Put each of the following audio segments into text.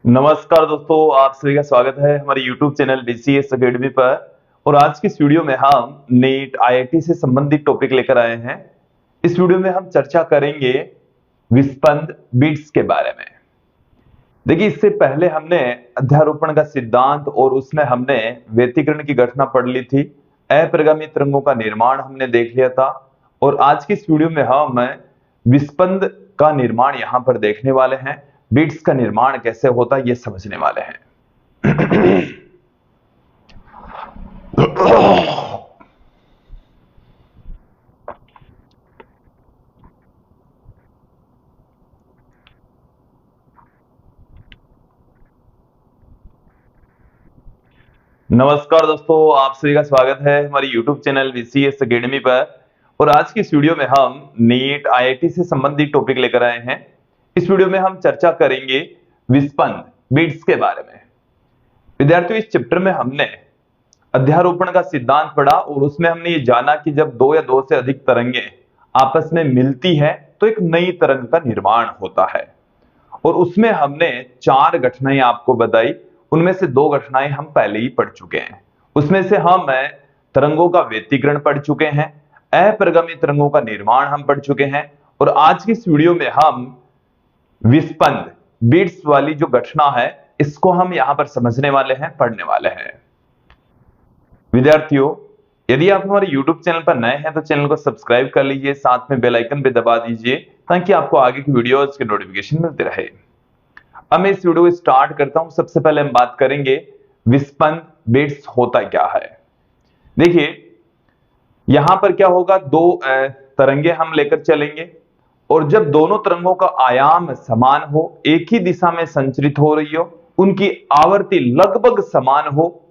नमस्कार दोस्तों, आप सभी का स्वागत है हमारे YouTube चैनल BCS अकेडमी पर। और आज की इस वीडियो में हम नीट IIT से संबंधित टॉपिक लेकर आए हैं। इस वीडियो में हम चर्चा करेंगे विस्पंद बीट्स के बारे में। देखिए, इससे पहले हमने अध्यारोपण का सिद्धांत और उसमें हमने व्यतिकरण की घटना पढ़ ली थी। अप्रगामी तरंगों का निर्माण हमने देख लिया था। और आज की इस वीडियो में हम विस्पंद का निर्माण यहां पर देखने वाले हैं। बीट्स का निर्माण कैसे होता है ये समझने वाले हैं। नमस्कार दोस्तों, आप सभी का स्वागत है हमारे YouTube चैनल BCS अकेडमी पर। और आज की इस वीडियो में हम नीट IIT से संबंधित टॉपिक लेकर आए हैं। इस वीडियो में हम चर्चा करेंगे विस्पंद बीट्स के बारे में। विद्यार्थियों, इस चैप्टर में हमने अध्यारोपण का सिद्धांत पढ़ा और उसमें हमने ये जाना कि जब दो या दो से अधिक तरंगे आपस में मिलती है तो एक नई तरंग का निर्माण होता है। और उसमें हमने 4 घटनाएं आपको बताई। उनमें से 2 घटनाएं हम पहले ही पढ़ चुके हैं। उसमें से हम तरंगों का व्यतिकरण पढ़ चुके हैं, अप्रगामी तरंगों का निर्माण हम पढ़ चुके हैं। और आज की इस वीडियो में हम विस्पंद बीट्स वाली जो घटना है इसको हम यहां पर समझने वाले हैं, पढ़ने वाले हैं। विद्यार्थियों, यदि आप हमारे YouTube चैनल पर नए हैं तो चैनल को सब्सक्राइब कर लीजिए, साथ में बेल आइकन भी दबा दीजिए ताकि आपको आगे की वीडियोस के नोटिफिकेशन मिलते रहे। अब मैं इस वीडियो को स्टार्ट करता हूं। सबसे पहले हम बात करेंगे विस्पंद बीट्स होता क्या है। देखिए, यहां पर क्या होगा, 2 तरंगे हम लेकर चलेंगे और जब दोनों तरंगों का आयाम समान हो, एक ही दिशा में संचरित हो रही हो, उनकी आवर्ती लगभग समान हो,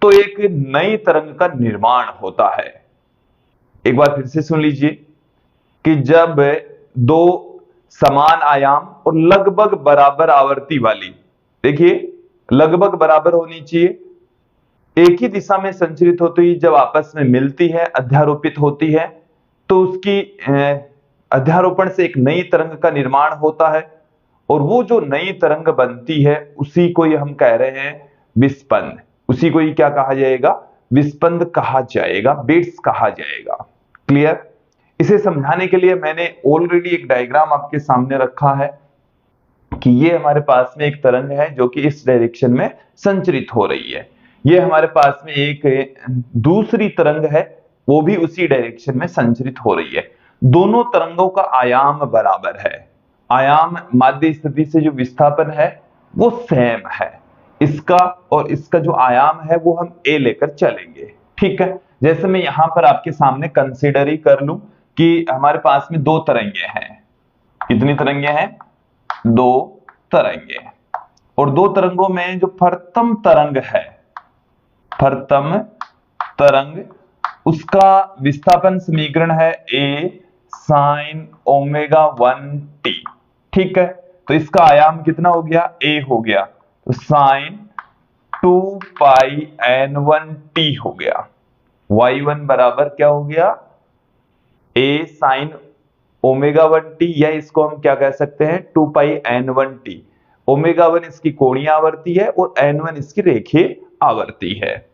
तो एक नई तरंग का निर्माण होता है। एक बार फिर से सुन लीजिए कि जब 2 समान आयाम और लगभग बराबर आवर्ती वाली, देखिए लगभग बराबर होनी चाहिए, एक ही दिशा में संचरित होती है, जब आपस में मिलती है, अध्यारोपित होती है, तो उसकी अध्यारोपण से एक नई तरंग का निर्माण होता है। और वो जो नई तरंग बनती है उसी को ही हम कह रहे हैं विस्पंद। उसी को ही क्या कहा जाएगा, विस्पंद कहा जाएगा, बीट्स कहा जाएगा। क्लियर? इसे समझाने के लिए मैंने ऑलरेडी एक डायग्राम आपके सामने रखा है कि ये हमारे पास में एक तरंग है जो कि इस डायरेक्शन में संचरित हो रही है। ये हमारे पास में एक दूसरी तरंग है, वो भी उसी डायरेक्शन में संचरित हो रही है। दोनों तरंगों का आयाम बराबर है। आयाम माध्य स्थिति से जो विस्थापन है वो सेम है। इसका और इसका जो आयाम है वो हम a लेकर चलेंगे। ठीक है, जैसे मैं यहां पर आपके सामने कंसीडर ही कर लूं कि हमारे पास में 2 तरंगे हैं। कितनी तरंगे हैं? 2 तरंगे। और 2 तरंगों में जो प्रथम तरंग है, प्रथम तरंग, उसका विस्थापन समीकरण है a sin ω1t। ठीक है, तो इसका आयाम कितना हो गया? a हो गया, तो sin 2πn1t हो गया। y1 बराबर क्या हो गया? a sin ω1t, या इसको हम क्या कह सकते हैं, 2πn1t। ω1 इसकी कोणीय आवर्ती है और n1 इसकी रेखीय आवर्ती है।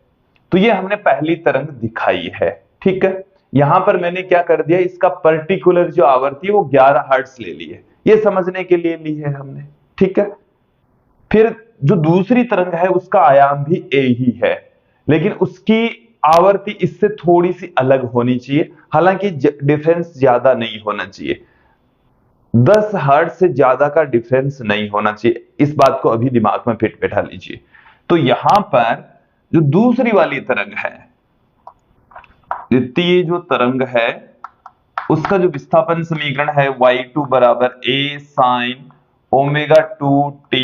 तो ये हमने पहली तरंग दिखाई है। ठीक है, यहां पर मैंने क्या कर दिया, इसका पर्टिकुलर जो आवर्ती है वो 11 हर्ट्ज ले ली है, ये समझने के लिए ली है हमने। ठीक है, फिर जो दूसरी तरंग है उसका आयाम भी a ही है, लेकिन उसकी आवर्ती इससे थोड़ी सी अलग होनी चाहिए। हालांकि डिफरेंस ज्यादा नहीं होना चाहिए, 10 हर्ट्ज से ज्यादा का डिफरेंस नहीं होना चाहिए। इस बात को अभी दिमाग में फिट बैठा लीजिए। तो यहां पर जो दूसरी वाली तरंग है, द्वितीय जो तरंग है, उसका जो विस्थापन समीकरण है y2 बराबर a sin ω2t,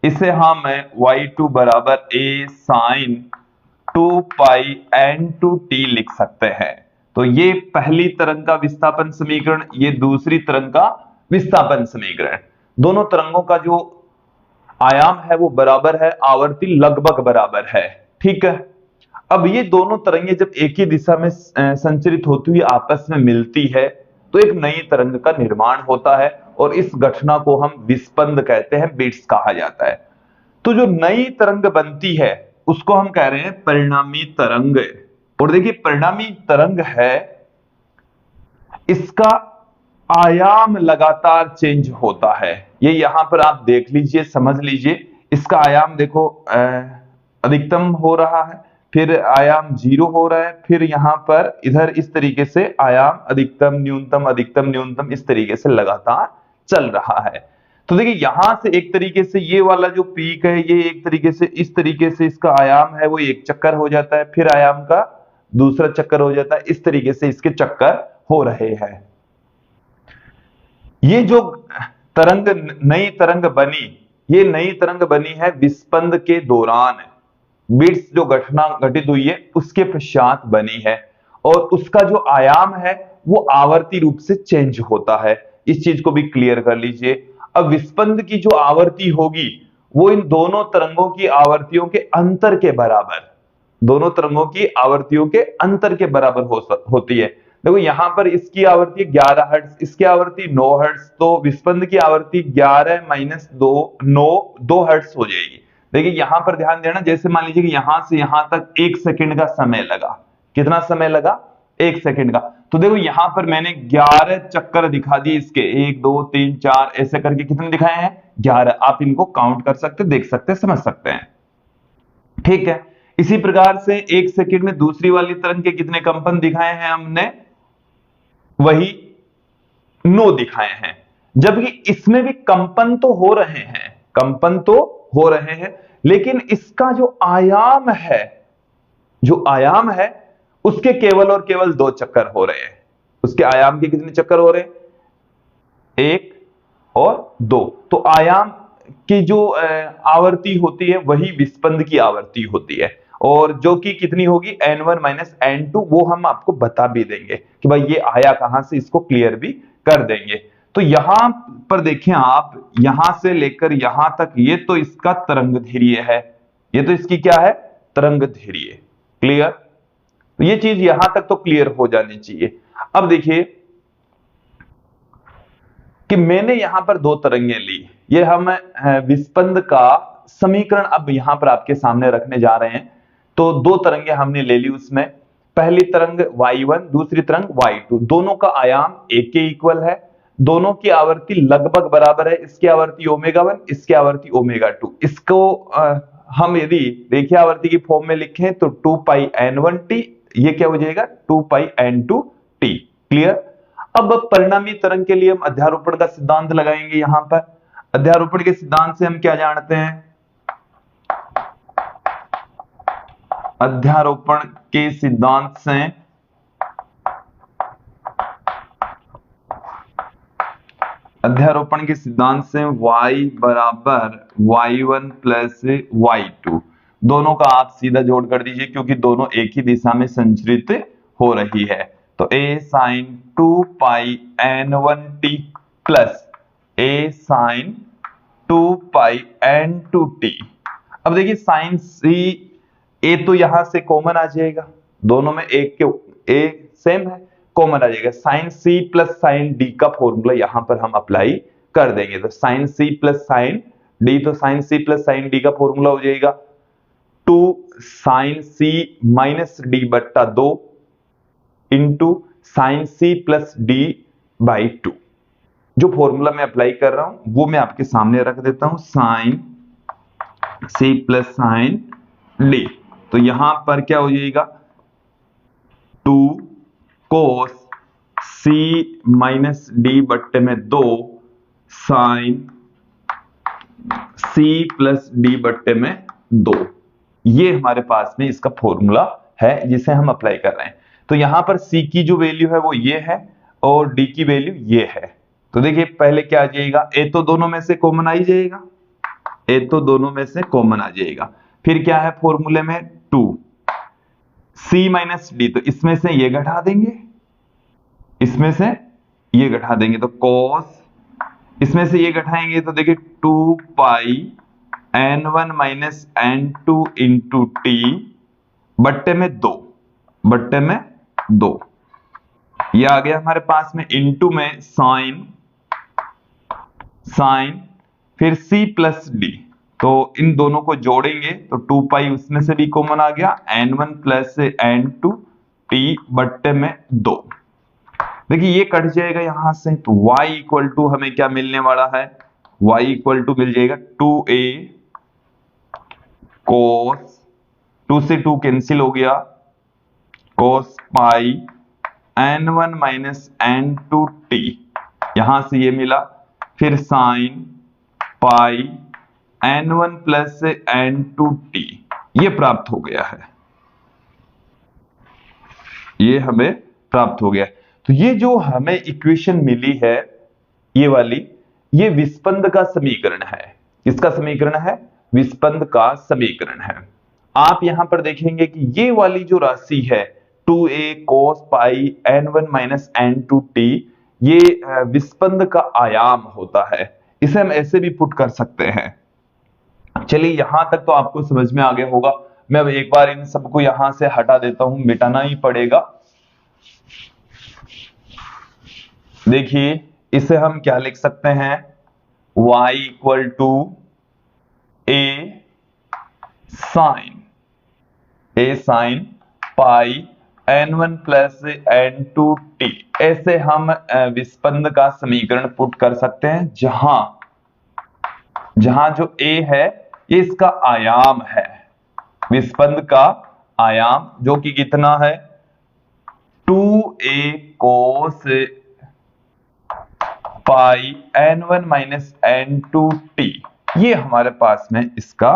इसे हम y2 बराबर a sin 2πn2t लिख सकते हैं। तो ये पहली तरंग का विस्थापन समीकरण, ये दूसरी तरंग का विस्थापन समीकरण। दोनों तरंगों का जो आयाम है वो बराबर है, आवर्ती लगभग बराबर है। ठीक है, अब ये दोनों तरंगे जब एक ही दिशा में संचरित होती हुई आपस में मिलती है तो एक नई तरंग का निर्माण होता है और इस घटना को हम विस्पंद कहते हैं, बिट्स कहा जाता है। तो जो नई तरंग बनती है उसको हम कह रहे हैं परिणामी तरंग। और देखिए परिणामी तरंग है, इसका आयाम लगातार चेंज होता है। ये यहां पर आप देख लीजिए, समझ लीजिए, इसका आयाम देखो अधिकतम हो रहा है, फिर आयाम 0 हो रहा है, फिर यहां पर इधर इस तरीके से आयाम अधिकतम न्यूनतम इस तरीके से लगातार चल रहा है। तो देखिए यहां से एक तरीके से ये वाला जो पीक है, ये एक तरीके से इस तरीके से इसका आयाम है वो एक चक्कर हो जाता है, फिर आयाम का दूसरा चक्कर हो जाता है, इस तरीके से इसके चक्कर हो रहे हैं। ये जो तरंग नई तरंग बनी, ये नई तरंग बनी है विस्पंद के दौरान, बिट्स जो घटना घटित हुई है उसके पश्चात बनी है, और उसका जो आयाम है वो आवर्ती रूप से चेंज होता है। इस चीज को भी क्लियर कर लीजिए। अब विस्पंद की जो आवर्ती होगी वो इन दोनों तरंगों की आवर्तियों के अंतर के बराबर, दोनों तरंगों की आवर्तियों के अंतर के बराबर होती है। देखो यहां पर इसकी आवर्ती 11 हर्ट्ज, इसकी आवर्ती 9 हर्ट्ज, तो विस्पंद की आवर्ती 11 माइनस 2 हर्ट्ज हो जाएगी। देखिए यहां पर ध्यान देना, जैसे मान लीजिए कि यहां से यहां तक 1 सेकंड का समय लगा। कितना समय लगा? 1 सेकंड का। तो देखो यहां पर मैंने 11 चक्कर दिखा दिए इसके, 1 2 3 4 ऐसे करके कितने दिखाए हैं? 11। आप इनको काउंट कर सकते, देख सकते, समझ सकते हैं। ठीक है। इसी प्रकार से 1 सेकंड में दूसरी वाली तरंग के कितने कंपन दिखाए हैं हमने? वही 9 दिखाए हैं। जबकि इसमें भी कंपन तो हो रहे हैं, कंपन तो हो रहे हैं, लेकिन इसका जो आयाम है, जो आयाम है उसके केवल और केवल 2 चक्कर हो रहे हैं। उसके आयाम के कितने चक्कर हो रहे हैं? 1 और 2। तो आयाम की जो आवर्ती होती है वही विस्पंद की आवर्ती होती है, और जो कि कितनी होगी? n1 minus n2। वो हम आपको बता भी देंगे कि भाई ये आया कहां से, इसको क्लियर भी कर देंगे। तो यहां पर देखें आप, यहां से लेकर यहां तक ये तो इसका तरंग धैर्य है, ये तो इसकी क्या है? तरंग धैर्य। क्लियर? तो ये चीज यहां तक तो क्लियर हो जानी चाहिए। अब देखिए कि मैंने यहां पर 2 तरंगें ली, ये हम विस्पंद का समीकरण अब यहां पर आपके सामने रखने जा रहे हैं। तो 2 तरंगें हमने ले ली, उसमें पहली तरंग y1, दूसरी तरंग y2, दोनों का आयाम 1 के इक्वल है, दोनों की आवर्ती लगभग बराबर है। इसकी आवर्ती ω1, इसकी आवर्ती ω2। इसको हम यदि रेखीय आवर्ती की फॉर्म में लिखें तो 2πn1t, ये क्या हो जाएगा? 2πn2t। क्लियर? अब परिणामी तरंग के लिए हम अध्यारोपण का सिद्धांत लगाएंगे। यहां पर अध्यारोपण के सिद्धांत से हम क्या जानते हैं? अध्यारोपण के सिद्धांत से y बराबर y1 प्लस y2, दोनों का आप सीधा जोड़ कर दीजिए क्योंकि दोनों एक ही दिशा में संचरित हो रही है। तो a sin 2πn1t plus a sin 2πn2t। अब देखिए साइन सी, ए तो यहां से कॉमन आ जाएगा, दोनों में एक के ए सेम है, कॉमन आ जाएगा। Sine C plus sine D का फॉर्मूला यहां पर हम अप्लाई कर देंगे। तो sine C plus sine D, तो sine C plus sine D का फॉर्मूला हो जाएगा 2 साइन सी माइनस डी बट्टा 2 into sine C plus D by 2। जो फॉर्मूला मैं अप्लाई कर रहा हूं वो मैं आपके सामने रख देता हूं, sine C plus sine D. तो यहां पर क्या हो जाएगा? 2 कोस सी माइनस डी बट्टे में 2 साइन सी प्लस डी बट्टे में 2। ये हमारे पास में इसका फॉर्मूला है जिसे हम अप्लाई कर रहे हैं। तो यहां पर सी की जो वैल्यू है वो ये है और डी की वैल्यू ये है। तो देखिए पहले क्या आ जाएगा? ए तो दोनों में से कॉमन आ ही जाएगा, ए तो दोनों में से कॉमन आ जाएगा। फिर क्या है फॉर्मूले में? 2 सी माइनस डी, तो इसमें से ये घटा देंगे, इसमें से ये घटा देंगे, तो कॉस, इसमें से ये घटाएंगे तो देखिए 2 पाई n1 minus n2 into T बट्टे में 2, बट्टे में 2। ये आ गया हमारे पास में इनटू में साइन फिर c प्लस डी, तो इन दोनों को जोड़ेंगे तो 2 पाई उसमें से भी कॉमन आ गया, n1 प्लस n2 t बट्टे में 2। देखिए ये कट जाएगा यहां से, तो y इक्वल टू हमें क्या मिलने वाला है, y इक्वल टू मिल जाएगा 2a कोस, 2 से 2 कैंसिल हो गया, कोस पाई n1 माइनस n2 t, यहां से ये मिला, फिर sign pi n1 plus n2 t, ये प्राप्त हो गया है, ये हमें प्राप्त हो गया। तो ये जो हमें इक्वेशन मिली है ये वाली, ये विस्पंद का समीकरण है। किसका समीकरण है, विस्पंद का समीकरण है। आप यहां पर देखेंगे कि ये वाली जो राशि है 2a cos पाई n1 माइनस n2 t, ये विस्पंद का आयाम होता है, इसे हम ऐसे भी पुट कर सकते हैं। चलिए यहां तक तो आपको समझ में आ गया होगा। मैं अब एक बार इन सबको यहां से हटा देता हूं, मिटाना ही पड़ेगा। देखिए इसे हम क्या लिख सकते हैं, y equal to a sine pi n1 plus n2 t, ऐसे हम विस्पंद का समीकरण पुट कर सकते हैं, जहां जो a है ये इसका आयाम है, विस्पंद का आयाम, जो कि कितना है 2a कोस पाई n1 माइनस n2 t, ये हमारे पास में इसका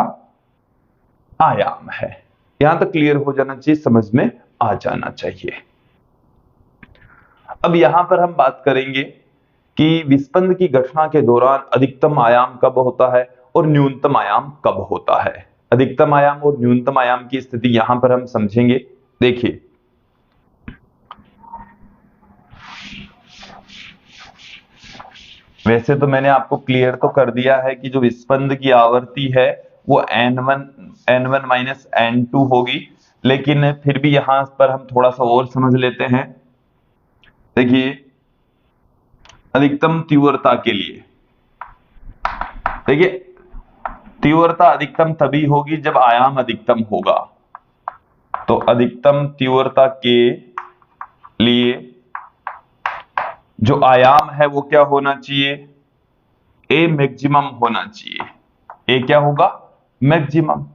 आयाम है। यहां तक क्लियर हो जाना चाहिए, समझ में आ जाना चाहिए। अब यहां पर हम बात करेंगे कि विस्पंद की घटना के दौरान अधिकतम आयाम कब होता है और न्यूनतम आयाम कब होता है। अधिकतम आयाम और न्यूनतम आयाम की स्थिति यहां पर हम समझेंगे। देखिए वैसे तो मैंने आपको क्लियर तो कर दिया है कि जो विस्पंद की आवृत्ति है वो n1 माइनस n2 होगी, लेकिन फिर भी यहां पर हम थोड़ा सा और समझ लेते हैं। देखिए अधिकतम तीव्रता के लिए, देखिए तीव्रता अधिकतम तभी होगी जब आयाम अधिकतम होगा। तो अधिकतम तीव्रता के लिए जो आयाम है वो क्या होना चाहिए, ए मैक्सिमम होना चाहिए। ए क्या होगा, मैक्सिमम।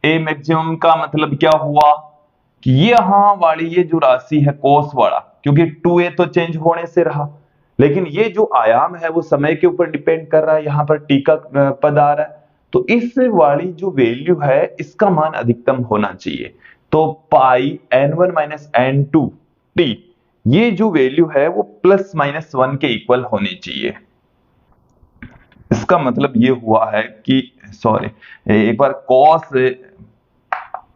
ए मैक्सिमम का मतलब क्या हुआ कि यहां वाली ये जो राशि है कोस वाला, क्योंकि 2a तो चेंज होने से रहा, लेकिन ये जो आयाम है वो समय के ऊपर डिपेंड कर रहा है, यहां पर टी का पद आ रहा है, तो इस वाली जो वैल्यू है इसका मान अधिकतम होना चाहिए। तो पाई n1 माइनस n2 t, ये जो वैल्यू है वो प्लस माइनस 1 के इक्वल होनी चाहिए। इसका मतलब ये हुआ है कि सॉरी एक बार cos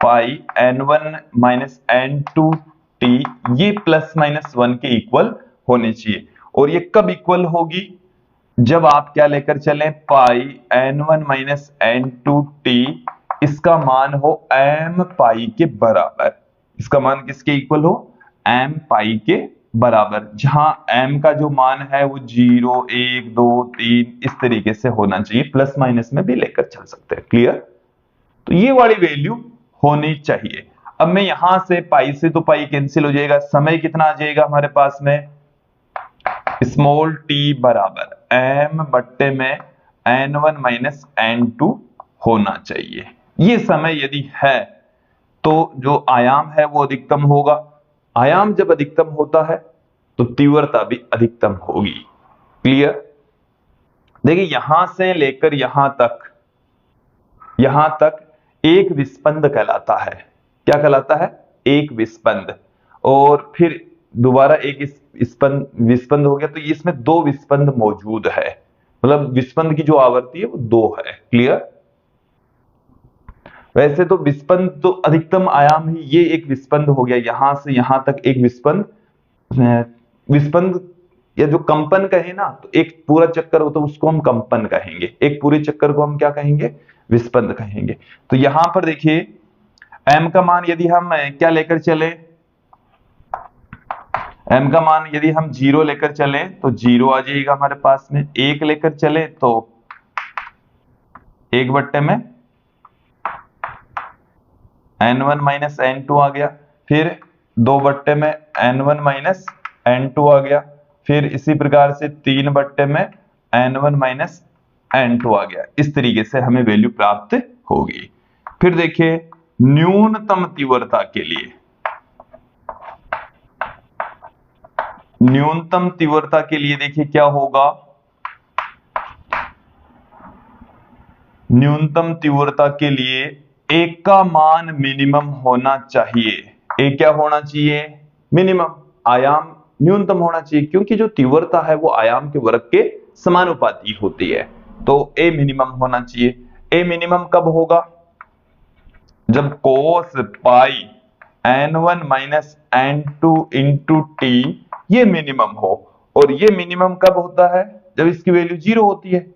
पाई n1 माइनस n2 t, ये प्लस माइनस 1 के इक्वल होने चाहिए। और ये कब इक्वल होगी, जब आप क्या लेकर चलें, पाई n1 माइनस n2 t, इसका मान हो m पाई के बराबर। इसका मान किसके इक्वल हो, m पाई के बराबर, जहां m का जो मान है वो 0 1 2 3 इस तरीके से होना चाहिए, प्लस माइनस में भी लेकर चल सकते हैं। क्लियर, तो ये वाली वैल्यू होनी चाहिए। अब मैं यहां से पाई से तो पाई कैंसिल हो जाएगा, समय कितना आ जाएगा हमारे पास में, स्मॉल t बराबर m बट्टे में n1 माइनस n2 होना चाहिए। ये समय यदि है तो जो आयाम है वो अधिकतम होगा। आयाम जब अधिकतम होता है तो तीव्रता भी अधिकतम होगी। क्लियर, देखिए यहां से लेकर यहां तक एक विस्पंद कहलाता है। क्या कहलाता है, एक विस्पंद। और फिर दोबारा एक विस्पंद हो गया, तो इसमें 2 विस्पंद मौजूद है, मतलब विस्पंद की जो आवृत्ति है वो 2 है। क्लियर, वैसे तो विस्पंद तो अधिकतम आयाम ही ये एक विस्पंद हो गया, यहां से यहां तक एक विस्पंद या जो कंपन कहे ना, तो एक पूरा चक्कर होता है उसको हम कंपन कहेंगे, एक पूरे चक्कर को हम क्या कहेंगे, विस्पंद कहेंगे। तो यहां पर देखिए m का मान यदि हम क्या लेकर चले, m का मान यदि हम 0 लेकर चले तो 0 आ जाएगा हमारे पास में, 1 लेकर चले तो 1/में n1 माइनस n2 आ गया, फिर 2/में n1 माइनस n2 आ गया, फिर इसी प्रकार से 3/में n1 माइनस n2 आ गया। इस तरीके से हमें वैल्यू प्राप्त होगी। फिर देखिए न्यूनतम तीव्रता के लिए, न्यूनतम तीव्रता के लिए देखिए क्या होगा, न्यूनतम तीव्रता के लिए एक का मान मिनिमम होना चाहिए। एक क्या होना चाहिए, मिनिमम, आयाम न्यूनतम होना चाहिए, क्योंकि जो तीव्रता है वो आयाम के वर्ग के समानुपाती होती है, तो ए मिनिमम होना चाहिए। ए मिनिमम कब होगा, जब cos पाई n1 minus n2 into T ये मिनिमम हो। और ये मिनिमम कब होता है, जब इसकी वैल्यू 0 होती है।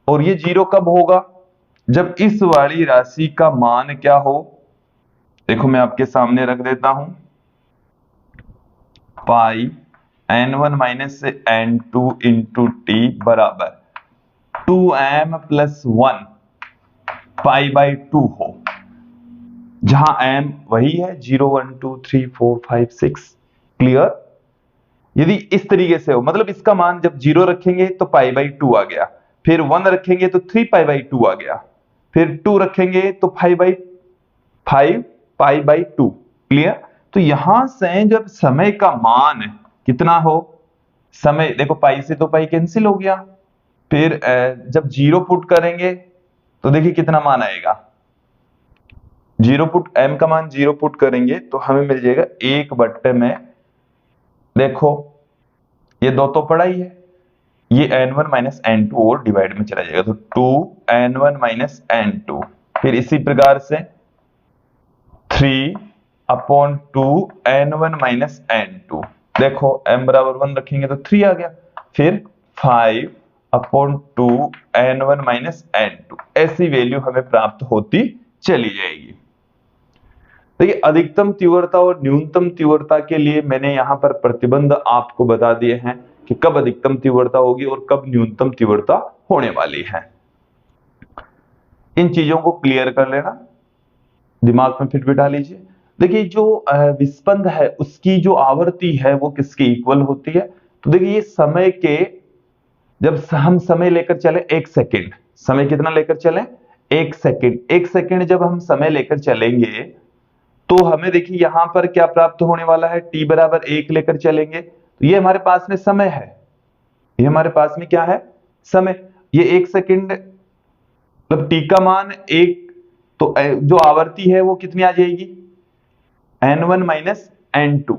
और ये 0 कब होगा, जब इस वाली राशि का मान क्या हो, देखो मैं आपके सामने रख देता हूं, पाई n1 minus n2 into T बराबर 2m प्लस 1 पाई बाई 2 हो, जहां m वही है 0 1 2 3 4 5 6। क्लियर। यदि इस तरीके से हो, मतलब इसका मान जब 0 रखेंगे तो पाई बाई 2 आ गया, फिर 1 रखेंगे तो 3 पाई बाई 2 आ गया, फिर 2 रखेंगे तो 5 पाई बाई 2। क्लियर। तो यहां से जब समय का मान कितना हो, समय देखो पाई से तो पाई कैंसिल हो गया, फिर जब 0 पुट करेंगे तो देखिए कितना मान आएगा, 0 पुट, m का मान 0 पुट करेंगे तो हमें मिल जाएगा 1/में, देखो ये 2 तो पड़ा ही है, ये n1 माइनस n2 और डिवाइड में चला जाएगा, तो 2n1 माइनस n2, फिर इसी प्रकार से 3/2n1 माइनस n2, देखो m बराबर 1 रखेंगे तो 3 आ गया, फिर 5/2n1 माइनस n2, ऐसी वैल्यू हमें प्राप्त होती चली जाएगी। देखिए अधिकतम तीव्रता और न्यूनतम तीव्रता के लिए मैंने यहां पर प्रतिबंध आपको बता दिए हैं कि कब अधिकतम तीव्रता होगी और कब न्यूनतम तीव्रता होने वाली है। इन चीजों को क्लियर कर लेना, दिमाग में फिट बिठा लीजिए। देखिए जो विस्पंद है उसकी जो आवृत्ति है वो किसके इक्वल होती है, तो देखिए ये समय के, जब हम समय लेकर चले 1 सेकेंड, समय कितना लेकर चले 1 सेकेंड, 1 सेकेंड जब हम समय लेकर चलेंगे तो हमें देखिए यहां पर क्या प्राप्त होने वाला है, t बराबर 1 लेकर चलेंगे तो ये हमारे पास में समय है, ये हमारे पास में क्या है, समय। ये 1 सेकेंड मतलब t का मान 1, तो जो आवृत्ति है वो कितनी आ जाएगी, n1 minus n2,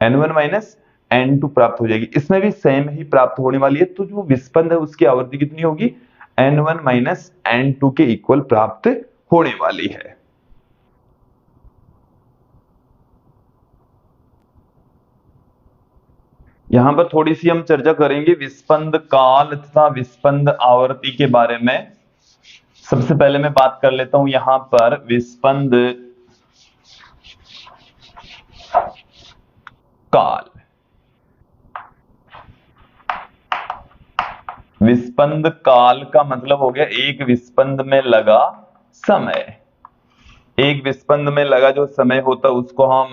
n1 minus n2 प्राप्त हो जाएगी। इसमें भी सेम ही प्राप्त होने वाली है, तो जो विस्पंद है उसकी आवृत्ति कितनी होगी, n1 माइनस n2 के इक्वल प्राप्त होने वाली है। यहां पर थोड़ी सी हम चर्चा करेंगे विस्पंद काल तथा विस्पंद आवर्ती के बारे में। सबसे पहले मैं बात कर लेता हूं यहां पर विस्पंद काल। विस्पंद काल का मतलब हो गया एक विस्पंद में लगा समय, एक विस्पंद में लगा जो समय होता है उसको हम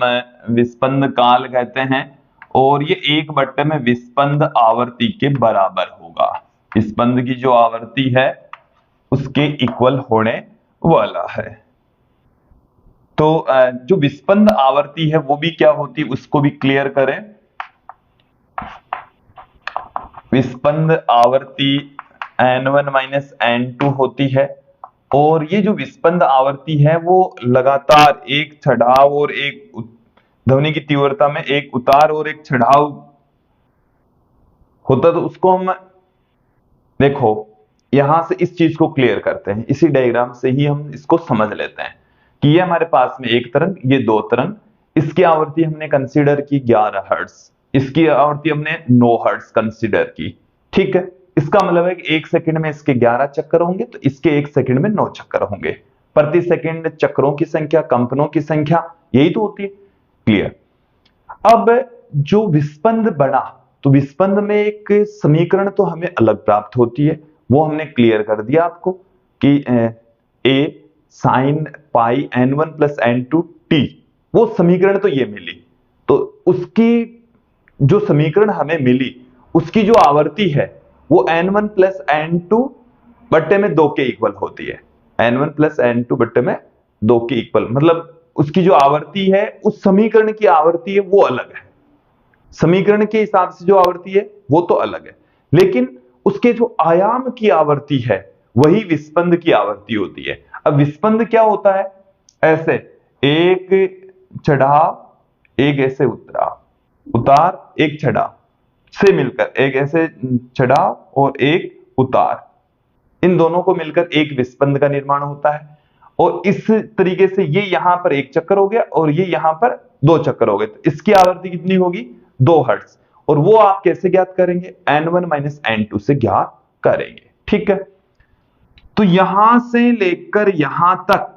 विस्पंद काल कहते हैं, और ये 1/में में विस्पंद आवर्ती के बराबर होगा। विस्पंद की जो आवर्ती है उसके इक्वल होने वाला है। तो जो विस्पंद आवर्ती है वो भी क्या होती है उसको भी क्लियर करें। विस्पंद आवर्ती n1 माइनस n2 होती है, और ये जो विस्पंद आवर्ती है वो लगातार एक चढ़ाव और एक ध्वनि की तीव्रता में एक उतार और एक चढ़ाव होता, तो उसको हम देखो यहां से इस चीज को क्लियर करते हैं, इसी डायग्राम से ही हम इसको समझ लेते हैं कि ये हमारे पास में एक तरंग, ये 2 तरंग, इसकी आवृत्ति हमने कंसीडर की 11 हर्ट्ज, इसकी आवृत्ति हमने 9 हर्ट्ज कंसीडर की। ठीक है, इसका मतलब है कि 1 सेकंड में इसके 11 चक्कर होंगे तो इसके 1 सेकंड में 9 चक्कर होंगे। प्रति सेकंड चक्रों की संख्या, कंपनों की संख्या, यही तो होती है। क्लियर। अब जो विस्पंद बना तो विस्पंद में एक समीकरण तो हमें अलग प्राप्त होती है, वो हमने क्लियर कर दिया आपको कि a sin pi n1 plus n2 t, वो समीकरण तो ये मिली। तो उसकी जो समीकरण हमें मिली उसकी जो आवर्ती है वो n1 प्लस n2 बट्टे में 2 के इक्वल होती है। n1 प्लस n2 बट्टे में 2 के इक्वल, मतलब उसकी जो आवर्ती है उस समीकरण की आवर्ती है वो अलग है, समीकरण के हिसाब से जो आवर्ती है वो तो अलग है, लेकिन उसके जो आयाम की आवर्ती है वही विस्पंद की आवर्ती होती है। अब विस्पंद क्या होता है, ऐसे एक चढ़ाव एक ऐसे उतार एक चढ़ाव से मिलकर, एक ऐसे चढ़ाव और एक उतार, इन दोनों को मिलकर एक विस्पंद का निर्माण होता है। और इस तरीके से ये यहां पर एक चक्कर हो गया और ये यहां पर 2 चक्कर हो गए, तो इसकी आवर्ती कितनी होगी 2 हर्ट्ज। और वो आप कैसे ज्ञात करेंगे, n1 माइनस n2 से ज्ञात करेंगे। ठीक है, तो यहां से लेकर यहां तक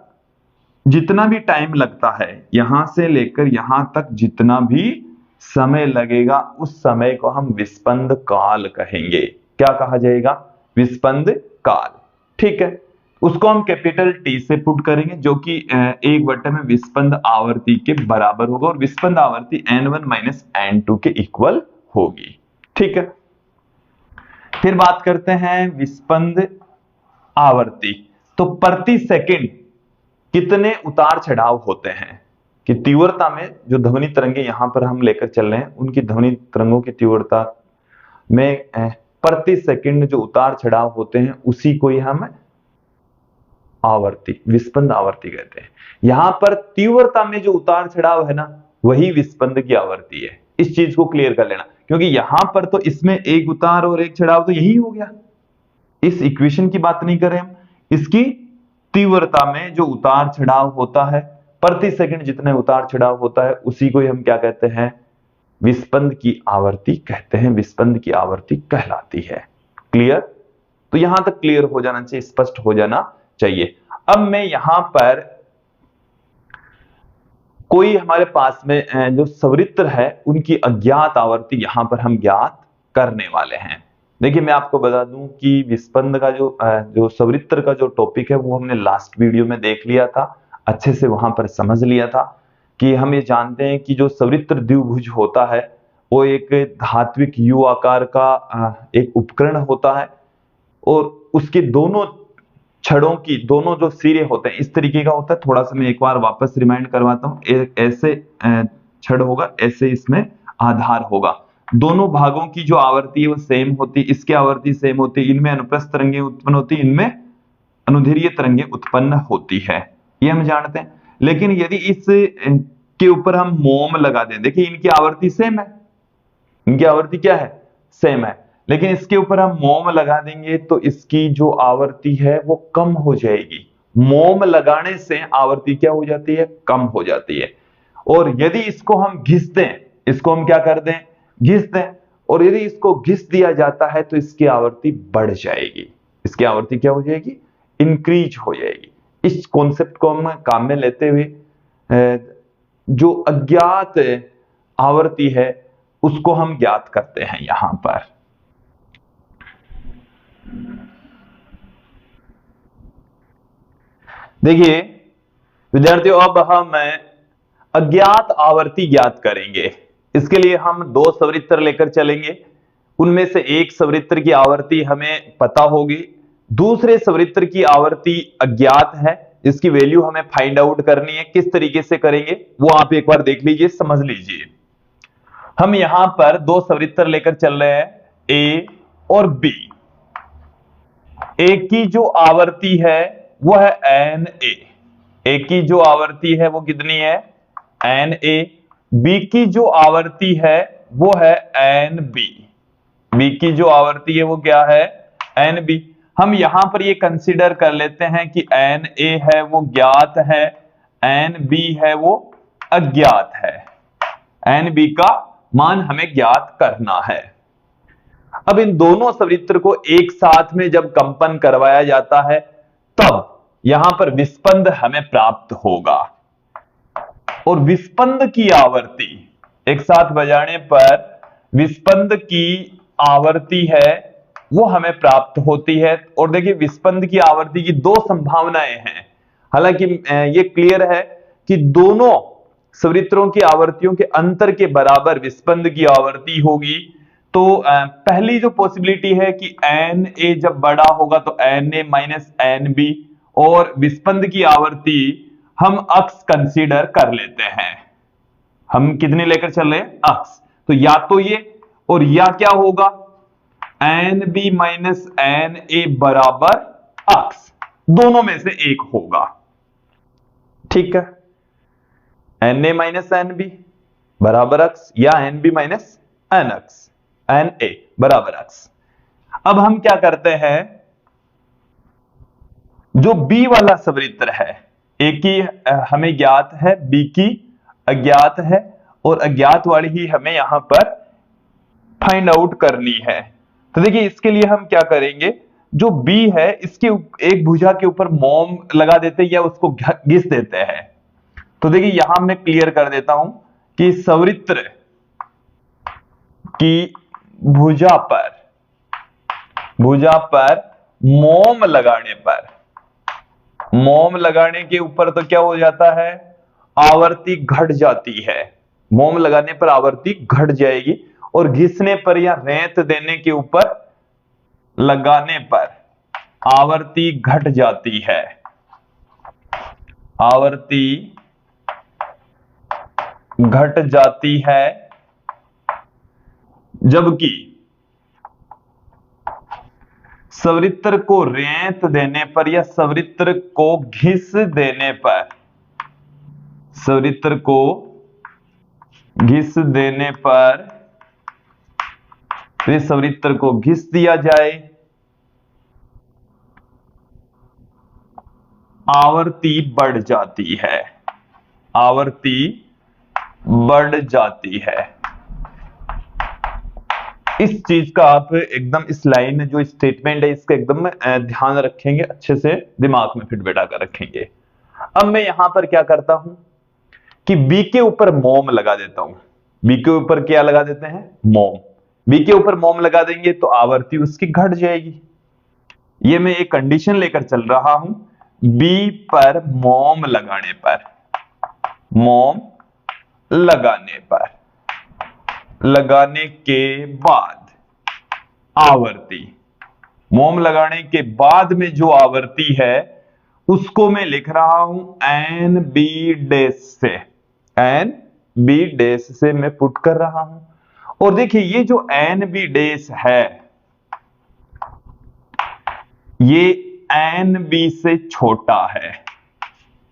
जितना भी टाइम लगता है, यहां से लेकर यहां तक जितना भी समय लगेगा उस समय को हम विस्पंद काल कहेंगे। क्या कहा जाएगा, विस्पंद काल। ठीक है, उसको हम कैपिटल T से पुट करेंगे जो कि 1 में विस्पंद आवर्ती के बराबर होगा और विस्पंद आवर्ती n1 माइनस n2 के इक्वल होगी। ठीक है, फिर बात करते हैं विस्पंद आवर्ती। तो प्रति सेकंड कितने उतार चढ़ाव होते हैं, कि तीव्रता में जो ध्वनि तरंगे यहां पर हम लेकर चल रहे हैं उनकी ध्वनि तरंगों की तीव्रता में प्रति सेकंड जो उतार चढ़ाव होते हैं उसी को ही हम आवर्ती, विस्पंद आवर्ती कहते हैं। यहां पर तीव्रता में जो उतार चढ़ाव है ना वही विस्पंद की आवर्ती है। इस चीज को क्लियर कर लेना, क्योंकि यहां पर तो इसमें एक उतार और एक चढ़ाव तो यही हो गया, इस इक्वेशन की बात नहीं करें हम, इसकी तीव्रता में जो उतार चढ़ाव होता है प्रति सेकंड जितने उतार चढ़ाव होता है उसी को ही हम क्या कहते हैं, विस्पंद की आवर्ती कहते हैं, विस्पंद की आवर्ती कहलाती है। क्लियर, तो यहां तक क्लियर हो जाना चाहिए, स्पष्ट हो जाना चाहिए। अब मैं यहां पर कोई हमारे पास में जो सवृत्त है उनकी अज्ञात आवर्ती यहां पर हम ज्ञात करने वाले हैं। देखिए मैं आपको बता दूं कि विस्पंद का जो सवृत्त का जो टॉपिक है वो हमने लास्ट वीडियो में देख लिया था, अच्छे से वहां पर समझ लिया था कि हम ये जानते हैं कि जो सवृत्त द्विभुज होता है वो एक धात्विक यू आकार का एक उपकरण होता है और उसके दोनों छड़ों की दोनों जो सिरे होते हैं इस तरीके का होता है। थोड़ा सा मैं एक बार वापस रिमाइंड करवाता हूं, ऐसे छड़ होगा, ऐसे इसमें आधार होगा, दोनों भागों की जो आवर्ती है वो सेम होती, इसकी आवर्ती सेम होती, इनमें अनुप्रस्थ तरंगे उत्पन्न होती, इनमें अनुदैर्घ्य तरंगे उत्पन्न होती है, ये हम जानते हैं। लेकिन यदि इस के ऊपर हम मोम लगा दें, देखिए इनकी आवर्ती सेम है, इनकी आवर्ती क्या है, सेम है, लेकिन इसके ऊपर हम मोम लगा देंगे तो इसकी जो आवर्ती है वो कम हो जाएगी। मोम लगाने से आवर्ती क्या हो जाती है, कम हो जाती है। और यदि इसको हम घिस दें, इसको हम क्या कर दें, घिस दें, और यदि इसको घिस दिया जाता है तो इसकी आवर्ती बढ़ जाएगी, इसकी आवर्ती क्या हो जाएगी, इंक्रीज हो जाएगी। इस कॉन्सेप्ट को हम काम में लेते हुए जो अज्ञात आवर्ती है उसको हम ज्ञात करते हैं यहां पर। देखिए विद्यार्थियों, अब हम अज्ञात आवर्ती ज्ञात करेंगे। इसके लिए हम 2 सवृत्तर लेकर चलेंगे, उनमें से एक सवृत्तर की आवर्ती हमें पता होगी, दूसरे सवृत्तर की आवर्ती अज्ञात है, इसकी वैल्यू हमें फाइंड आउट करनी है। किस तरीके से करेंगे वो आप एक बार देख लीजिए, समझ लीजिए। हम यहां पर 2 सवृत्तर लेकर चल रहे हैं, ए और बी। ए की जो आवर्ती है वो है एन ए की जो आवर्ती है वो कितनी है, एन ए। बी की जो आवर्ती है वो है एन बी की जो आवर्ती है वो क्या है, एन बी। हम यहां पर ये कंसीडर कर लेते हैं कि एन ए है वो ज्ञात है, एन बी है वो अज्ञात है, एन बी का मान हमें ज्ञात करना है। अब इन दोनों सवृत्तर को एक साथ में जब कंपन करवाया जाता है तब यहां पर विस्पंद हमें प्राप्त होगा, और विस्पंद की आवर्ती एक साथ बजाने पर विस्पंद की आवर्ती है वो हमें प्राप्त होती है। और देखिए विस्पंद की आवर्ती की दो संभावनाएं हैं। हालांकि ये क्लियर है कि दोनों सवृत्तों की आवर्तियों के अंतर के बराबर विस्पंद की आवर्ती होगी। तो पहली जो पॉसिबिलिटी है कि एन ए जब बड़ा होगा तो N A minus N B, और विस्पंद की आवर्ती हम अक्स कंसीडर कर लेते हैं। हम कितने लेकर चल रहे हैं? अक्स। तो या तो ये और या क्या होगा, N B minus N A बराबर अक्स, दोनों में से एक होगा। ठीक है, N A minus N B बराबर अक्स या एन बी माइनस एन अक्स, एन ए बराबर अक्स। अब हम क्या करते हैं, जो बी वाला सवृत्त है, ए की हमें ज्ञात है, बी की अज्ञात है, और अज्ञात वाली ही हमें यहां पर फाइंड आउट करनी है। तो देखिए इसके लिए हम क्या करेंगे, जो बी है इसके एक भुजा के ऊपर मोम लगा देते हैं या उसको घिस देते हैं। तो देखिए यहां मैं क्लियर कर देता हूं कि सवृत्त की भुजा पर मोम लगाने के ऊपर तो क्या हो जाता है, आवर्ती घट जाती है। मोम लगाने पर आवर्ती घट जाएगी, और घिसने पर या रेत देने के ऊपर लगाने पर आवर्ती घट जाती है। आवर्ती घट जाती है, जबकि सवृत्त को रेत देने पर या सवृत्त को घिस देने पर, सवृत्त को घिस देने पर, इस सवृत्त को घिस दिया जाए, आवर्ती बढ़ जाती है। आवर्ती बढ़ जाती है। इस चीज का आप एकदम इस लाइन में जो स्टेटमेंट है इसका एकदम ध्यान रखेंगे, अच्छे से दिमाग में फिट बैठा कर रखेंगे। अब मैं यहां पर क्या करता हूं कि बी के ऊपर मोम लगा देता हूं। बी के ऊपर क्या लगा देते हैं? मोम। बी के ऊपर मोम लगा देंगे तो आवर्ती उसकी घट जाएगी। ये मैं एक कंडीशन लेकर चल रहा हूं, बी पर मोम लगाने पर, मोम लगाने के बाद आवर्ती, मोम लगाने के बाद में जो आवर्ती है उसको मैं लिख रहा हूं एन बी डैश से, एन बी डैश से मैं पुट कर रहा हूं। और देखिए ये जो एन बी डैश है ये एन बी से छोटा है।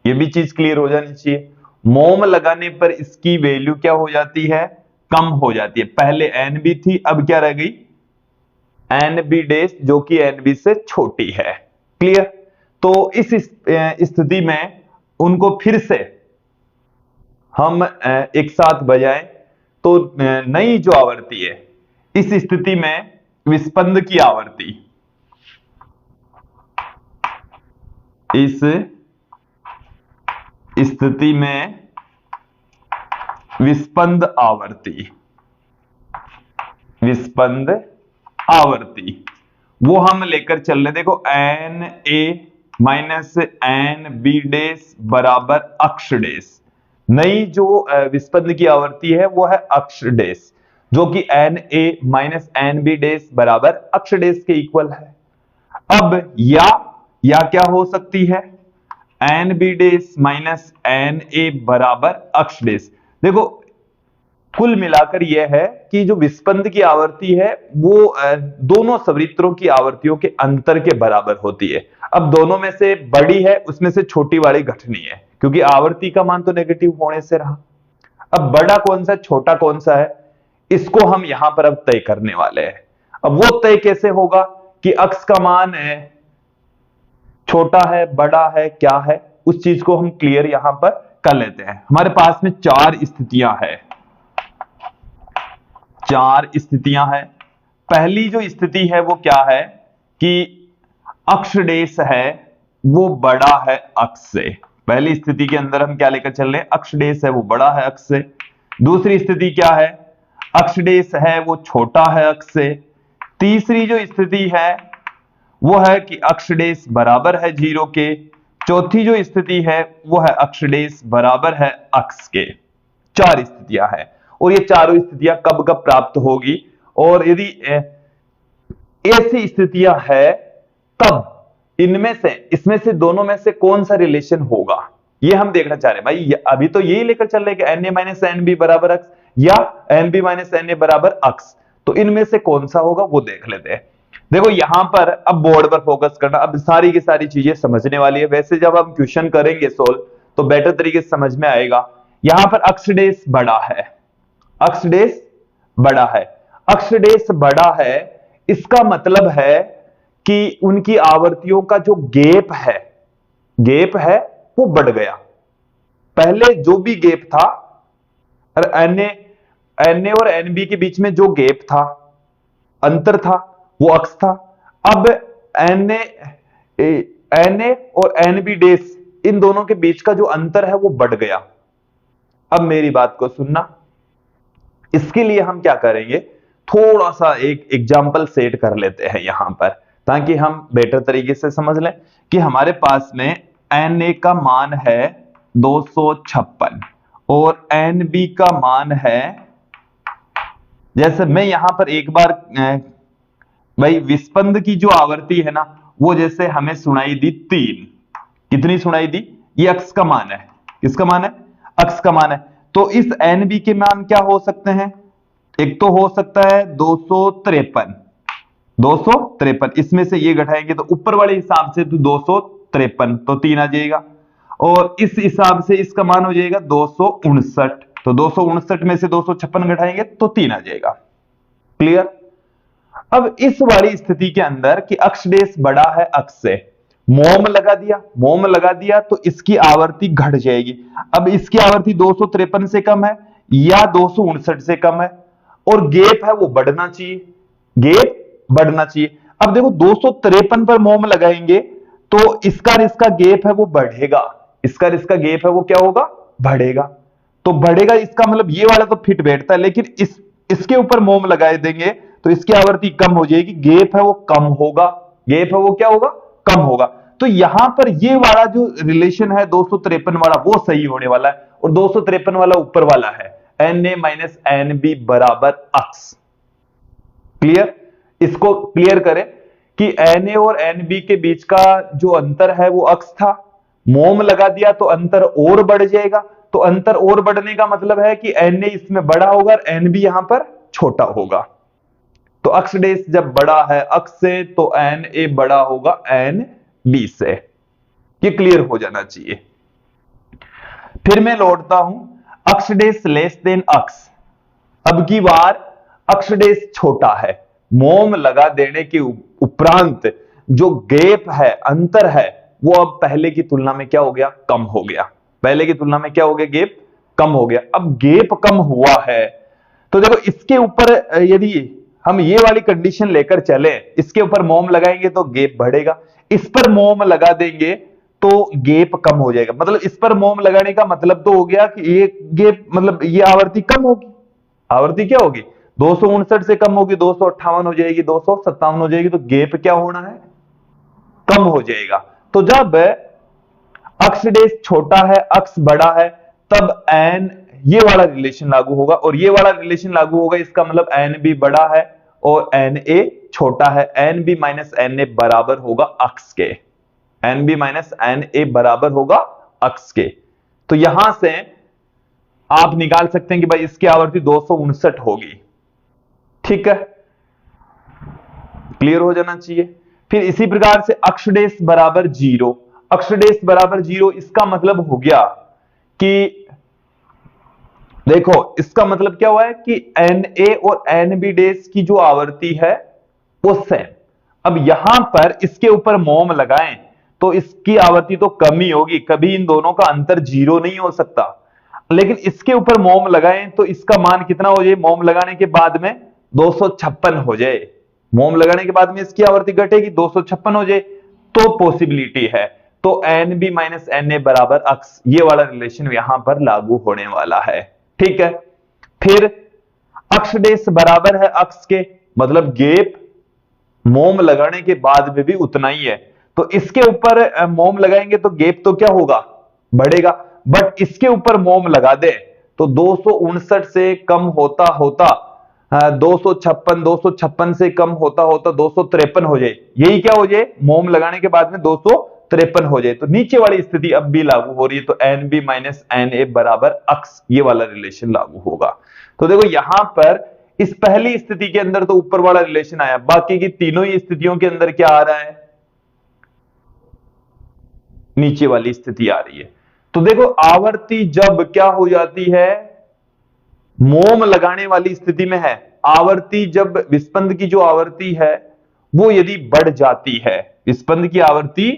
ये भी चीज क्लियर हो जानी चाहिए। मोम लगाने पर इसकी वैल्यू क्या हो जाती है? कम हो जाती है। पहले एन बी थी, अब क्या रह गई? एन बी डैश, जो कि एन बी से छोटी है। क्लियर? तो इस स्थिति में उनको फिर से हम एक साथ बजाएं तो नई जो आवर्ती है, इस स्थिति में विस्पंद की आवर्ती, इस स्थिति में विस्पंद आवर्ती वो हम लेकर चल रहे। देखो N A minus N B dash बराबर अक्ष डैश। नई जो विस्पंद की आवर्ती है वो है अक्ष डैश, जो कि N A minus N B dash बराबर अक्ष डैश के इक्वल है। अब या क्या हो सकती है? N B dash minus N A बराबर अक्ष डैश। देखो कुल मिलाकर यह है कि जो विस्पंद की आवर्ती है वो दोनों सवृत्तों की आवर्तियों के अंतर के बराबर होती है। अब दोनों में से बड़ी है, उसमें से छोटी वाली घटनी है, क्योंकि आवर्ती का मान तो नेगेटिव होने से रहा। अब बड़ा कौन सा, छोटा कौन सा है, इसको हम यहां पर अब तय करने वाले हैं। अब वो तय कैसे होगा कि अक्स का मान है, छोटा है, बड़ा है, क्या है, उस चीज को हम क्लियर यहां पर कर लेते हैं। हमारे पास में चार स्थितियां हैं। पहली जो स्थिति है वो क्या है कि अक्ष डैश है वो बड़ा है अक्ष से। पहली स्थिति के अंदर हम क्या लेकर चल रहे हैं? अक्ष डैश है वो बड़ा है अक्ष से। दूसरी स्थिति क्या है, अक्ष डेश है वो छोटा है अक्ष से। तीसरी जो स्थिति है वो है कि अक्ष डेश बराबर है 0 के। चौथी जो स्थिति है वो है अक्ष डेश बराबर है अक्ष के। 4 स्थितियां हैं और ये चारों स्थितियां कब कब प्राप्त होगी, और यदि ऐसी स्थितियां है तब इनमें से, इसमें से दोनों में से कौन सा रिलेशन होगा, ये हम देखना चाह रहे हैं भाई। अभी तो यही लेकर चल रहे हैं कि Na माइनस एन बी बराबर अक्स या N B minus N A बराबर अक्स, तो इनमें से कौन सा होगा वो देख लेते हैं। देखो यहां पर अब बोर्ड पर फोकस करना, अब सारी की सारी चीजें समझने वाली है। वैसे जब हम क्वेश्चन करेंगे सोल्व तो बेटर तरीके से समझ में आएगा। यहां पर अक्ष डेश बड़ा है, अक्ष डेश बड़ा है, अक्ष डेश बड़ा है, इसका मतलब है कि उनकी आवर्तियों का जो गैप है वो बढ़ गया। पहले जो भी गैप था एन ए और एन बी के बीच में जो गैप था, अंतर था, वो अक्स था। अब एन ए और एन बी डेश, इन दोनों के बीच का जो अंतर है वो बढ़ गया। अब मेरी बात को सुनना, इसके लिए हम क्या करेंगे, थोड़ा सा एक एग्जाम्पल सेट कर लेते हैं यहां पर, ताकि हम बेटर तरीके से समझ लें कि हमारे पास में एन ए का मान है 256 और एन बी का मान है, जैसे मैं यहां पर एक बार भाई विस्पंद की जो आवृत्ति है ना वो जैसे हमें सुनाई दी 3, कितनी सुनाई दी, ये अक्स का मान है, किसका मान है, अक्स का मान है। तो इस एन बी के मान क्या हो सकते हैं, एक तो हो सकता है 253, इसमें से ये घटाएंगे तो ऊपर वाले हिसाब से तो 253, तो 3 आ जाएगा, और इस हिसाब से इसका मान हो जाएगा 259, तो 259 में से 256 घटाएंगे तो 3 आ जाएगा। क्लियर। अब इस वाली स्थिति के अंदर कि अक्ष डेश बड़ा है अक्ष से, मोम लगा दिया तो इसकी आवर्ती घट जाएगी। अब इसकी आवर्ती 253 से कम है या 259 से कम है, और गैप है वो बढ़ना चाहिए, अब देखो 253 पर मोम लगाएंगे तो इसका गैप है वो बढ़ेगा, इसका गैप है वो क्या होगा, बढ़ेगा। तो बढ़ेगा इसका मतलब ये वाला तो फिट बैठता है, लेकिन इसके ऊपर मोम लगाए देंगे तो इसकी आवर्ती कम हो जाएगी, गैप है वो कम होगा, कम होगा। तो यहां पर ये वाला जो रिलेशन है 253 वाला वो सही होने वाला है, और 253 वाला ऊपर वाला है N A minus N B बराबर अक्स। क्लियर। इसको क्लियर करें कि एन ए और एन बी के बीच का जो अंतर है वो अक्स था, मोम लगा दिया तो अंतर और बढ़ जाएगा, तो अंतर और बढ़ने का मतलब है कि एन ए इसमें बड़ा होगा और एन बी यहां पर छोटा होगा। तो अक्ष डेश जब बड़ा है अक्ष से तो एन ए बड़ा होगा एन बी से, ये क्लियर हो जाना चाहिए। फिर मैं लौटता हूं, अक्ष डेश लेस देन अक्ष। अब की बार अक्ष डेश छोटा है, मोम लगा देने के उपरांत जो गैप है, अंतर है, वो अब पहले की तुलना में क्या हो गया, कम हो गया। पहले की तुलना में क्या हो गया, गैप कम हो गया। अब गैप कम हुआ है तो देखो इसके ऊपर यदि हम ये वाली कंडीशन लेकर चले, इसके ऊपर मोम लगाएंगे तो गैप बढ़ेगा, इस पर मोम लगा देंगे तो गैप कम हो जाएगा। मतलब इस पर मोम लगाने का मतलब तो हो गया कि ये गैप, मतलब ये आवर्ती कम होगी, आवर्ती क्या होगी, 259 से कम होगी, 258 हो जाएगी, 257 हो जाएगी, तो गैप क्या होना है, कम हो जाएगा। तो जब अक्ष डेश छोटा है अक्ष बड़ा है तब एन, ये वाला रिलेशन लागू होगा, और ये वाला रिलेशन लागू होगा, इसका मतलब एन बी बड़ा है और एन ए छोटा है, N B minus N A बराबर होगा अक्ष के, N B minus N A बराबर होगा अक्ष के। तो यहां से आप निकाल सकते हैं कि भाई इसकी आवर्ती 259 होगी। ठीक है, क्लियर हो जाना चाहिए। फिर इसी प्रकार से अक्ष डेश बराबर 0, अक्ष डेश बराबर 0, इसका मतलब हो गया कि देखो इसका मतलब क्या हुआ है कि एन ए और एन बी डेश की जो आवर्ती है वो सेम। अब यहां पर इसके ऊपर मोम लगाएं तो इसकी आवर्ती तो कम ही होगी, कभी इन दोनों का अंतर 0 नहीं हो सकता, लेकिन इसके ऊपर मोम लगाएं तो इसका मान कितना हो जाए, मोम लगाने के बाद में 256 हो जाए, मोम लगाने के बाद में इसकी आवर्ती घटेगी 256 हो जाए, तो पॉसिबिलिटी है। तो N B minus N A बराबर अक्स, ये वाला रिलेशन यहां पर लागू होने वाला है। ठीक है, फिर अक्ष डेश बराबर है अक्ष के, मतलब गैप मोम लगाने के बाद में भी उतना ही है। तो इसके ऊपर मोम लगाएंगे तो गैप तो क्या होगा, बढ़ेगा। बट इसके ऊपर मोम लगा दे तो 259 से कम होता होता 256 से कम होता होता 253 हो जाए। यही क्या हो जाए, मोम लगाने के बाद में 253 हो जाए। तो नीचे वाली स्थिति अब भी लागू हो रही है, तो N B minus N A बराबर अक्स, ये वाला रिलेशन लागू होगा। तो देखो यहां पर इस पहली स्थिति के अंदर तो ऊपर वाला रिलेशन आया, बाकी की तीनों ही स्थितियों के अंदर क्या आ रहा है, नीचे वाली स्थिति आ रही है। तो देखो आवर्ती जब क्या हो जाती है, मोम लगाने वाली स्थिति में है। आवर्ती जब विस्पंद की जो आवर्ती है वो यदि बढ़ जाती है, विस्पंद की आवर्ती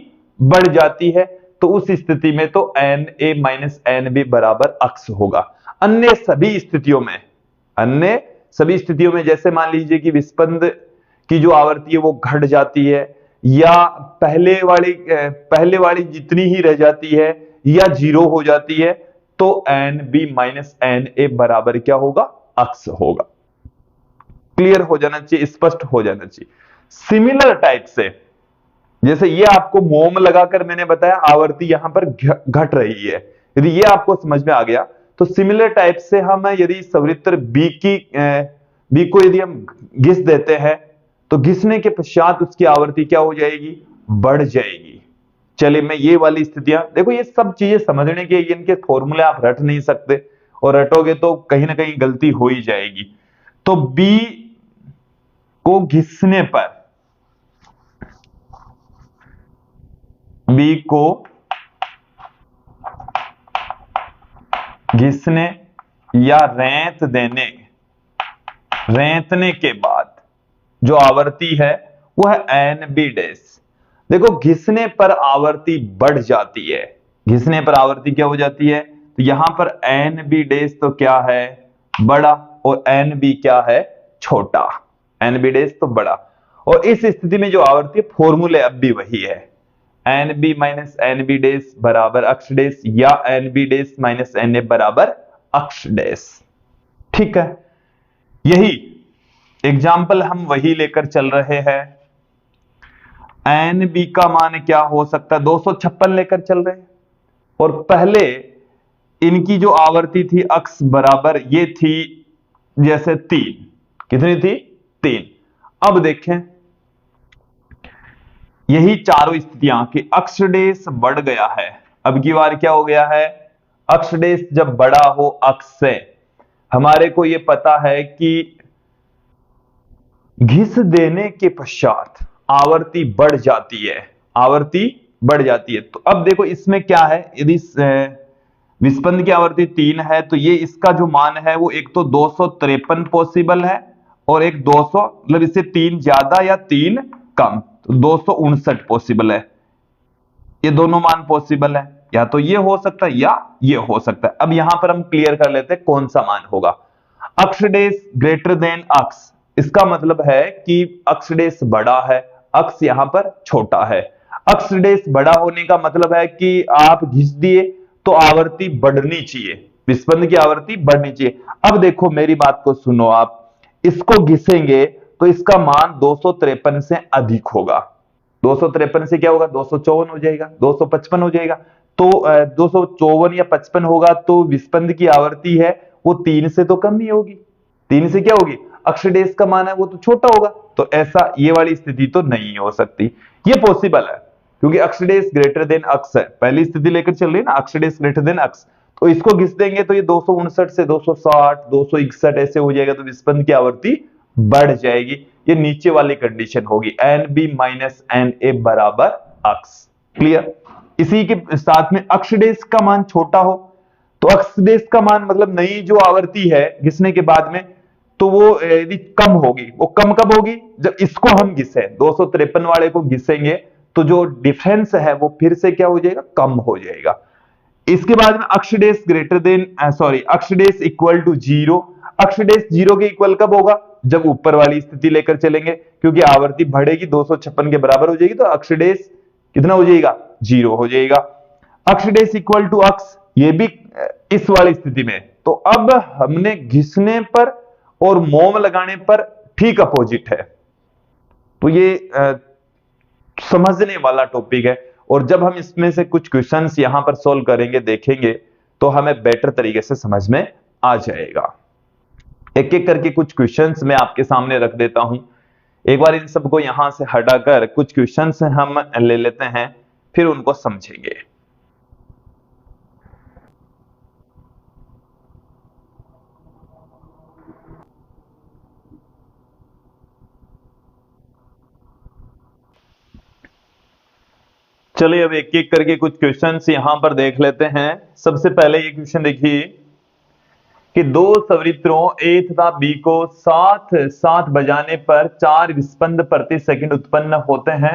बढ़ जाती है, तो उस स्थिति में तो N A minus N B बराबर अक्स होगा। अन्य सभी स्थितियों में, अन्य सभी स्थितियों में जैसे मान लीजिए कि विस्पंद की जो आवर्ती है वो घट जाती है, या पहले वाली जितनी ही रह जाती है, या जीरो हो जाती है, तो N B minus N A बराबर क्या होगा, अक्स होगा। क्लियर हो जाना चाहिए, स्पष्ट हो जाना चाहिए। सिमिलर टाइप से जैसे ये आपको मोम लगाकर मैंने बताया आवर्ती यहां पर घट रही है, यदि ये आपको समझ में आ गया तो सिमिलर टाइप से हम यदि सवृत्तर बी को यदि हम घिस देते हैं तो घिसने के पश्चात उसकी आवर्ती क्या हो जाएगी, बढ़ जाएगी। चलिए मैं ये वाली स्थितियां, देखो ये सब चीजें समझने के, इनके फॉर्मूले आप रट नहीं सकते, और रटोगे तो कहीं ना कहीं गलती हो ही जाएगी। तो बी को घिसने पर, बी को घिसने या रेंतने के बाद जो आवर्ती है वो है एन बी डैश। देखो घिसने पर आवर्ती बढ़ जाती है, घिसने पर आवर्ती क्या हो जाती है, तो यहां पर एन बी डैश तो क्या है, बड़ा, और एन बी क्या है, छोटा। एन बी डैश तो बड़ा, और इस स्थिति में जो आवर्ती है फॉर्मूले अब भी वही है, N B minus N B dash बराबर अक्ष डैश, या N B dash minus N A बराबर अक्ष डैश। ठीक है, यही एग्जाम्पल हम वही लेकर चल रहे हैं। एन बी का मान क्या हो सकता है, 256 लेकर चल रहे हैं, और पहले इनकी जो आवर्ती थी अक्स बराबर ये थी जैसे 3, कितनी थी, 3। अब देखें यही चारों स्थितियां कि अक्ष डेश बढ़ गया है, अब की बार क्या हो गया है, अक्ष डेश जब बड़ा हो अक्ष से, हमारे को यह पता है कि घिस देने के पश्चात आवर्ती बढ़ जाती है, आवर्ती बढ़ जाती है। तो अब देखो इसमें क्या है, यदि विस्पंद की आवर्ती 3 है तो ये इसका जो मान है वो एक तो 253 पॉसिबल है, और एक 200, मतलब इससे 3 ज्यादा या 3 कम, तो 259 पॉसिबल है। ये दोनों मान पॉसिबल है, या तो ये हो सकता है या ये हो सकता है। अब यहां पर हम क्लियर कर लेते हैं कौन सा मान होगा। अक्ष डेश ग्रेटर देन अक्ष, इसका मतलब है कि अक्ष डेश बड़ा है, अक्ष यहां पर छोटा है। अक्ष डेश बड़ा होने का मतलब है कि आप घिस दिए तो आवर्ती बढ़नी चाहिए, विस्पंद की आवर्ती बढ़नी चाहिए। अब देखो मेरी बात को सुनो, आप इसको घिसेंगे तो इसका मान 253 से अधिक होगा। 253 से क्या होगा, 254 हो जाएगा, 255 हो जाएगा। तो 254 या 55 होगा तो विस्पंद की आवर्ती है वो 3 से तो कम ही होगी, 3 से क्या होगी, अक्ष डेश का मान है वो तो छोटा होगा। तो ऐसा ये वाली स्थिति तो नहीं हो सकती, ये पॉसिबल है क्योंकि अक्ष डेश ग्रेटर देन अक्ष है, पहली स्थिति लेकर चल रही है ना, अक्ष डेश ग्रेटर देन अक्ष। तो इसको घिस देंगे तो ये 259 से 260 261 ऐसे हो जाएगा, तो विस्पंद की आवर्ती बढ़ जाएगी। ये नीचे वाली कंडीशन होगी, N B minus N A बराबर अक्स। क्लियर। इसी के साथ में अक्ष डेश का मान छोटा हो तो अक्ष डेश का मान मतलब नई जो आवर्ती है घिसने के बाद में, तो वो यदि कम होगी, वो कम कब होगी, जब इसको हम घिसे 253 वाले को घिसेंगे तो जो डिफरेंस है वो फिर से क्या हो जाएगा, कम हो जाएगा। इसके बाद में अक्ष डेश ग्रेटर देन अक्ष डेश इक्वल टू 0। अक्ष डेश 0 के इक्वल कब होगा, जब ऊपर वाली स्थिति लेकर चलेंगे, क्योंकि आवर्ती बढ़ेगी 256 के बराबर हो जाएगी, तो अक्ष डेश कितना हो जाएगा, 0 हो जाएगा। अक्ष डेश इक्वल टू अक्ष, ये भी इस वाली स्थिति में, तो अब हमने घिसने पर और मोम लगाने पर ठीक अपोजिट है। तो ये समझने वाला टॉपिक है, और जब हम इसमें से कुछ क्वेश्चंस यहां पर सोल्व करेंगे, देखेंगे, तो हमें बेटर तरीके से समझ में आ जाएगा। एक एक करके कुछ क्वेश्चंस मैं आपके सामने रख देता हूं। एक बार इन सबको यहां से हटाकर कुछ क्वेश्चंस हम ले लेते हैं, फिर उनको समझेंगे। चलिए अब एक एक करके कुछ क्वेश्चंस यहां पर देख लेते हैं। सबसे पहले ये क्वेश्चन देखिए कि दो सवृत्रों ए तथा बी को साथ साथ बजाने पर 4 विस्पंद प्रति सेकंड उत्पन्न होते हैं।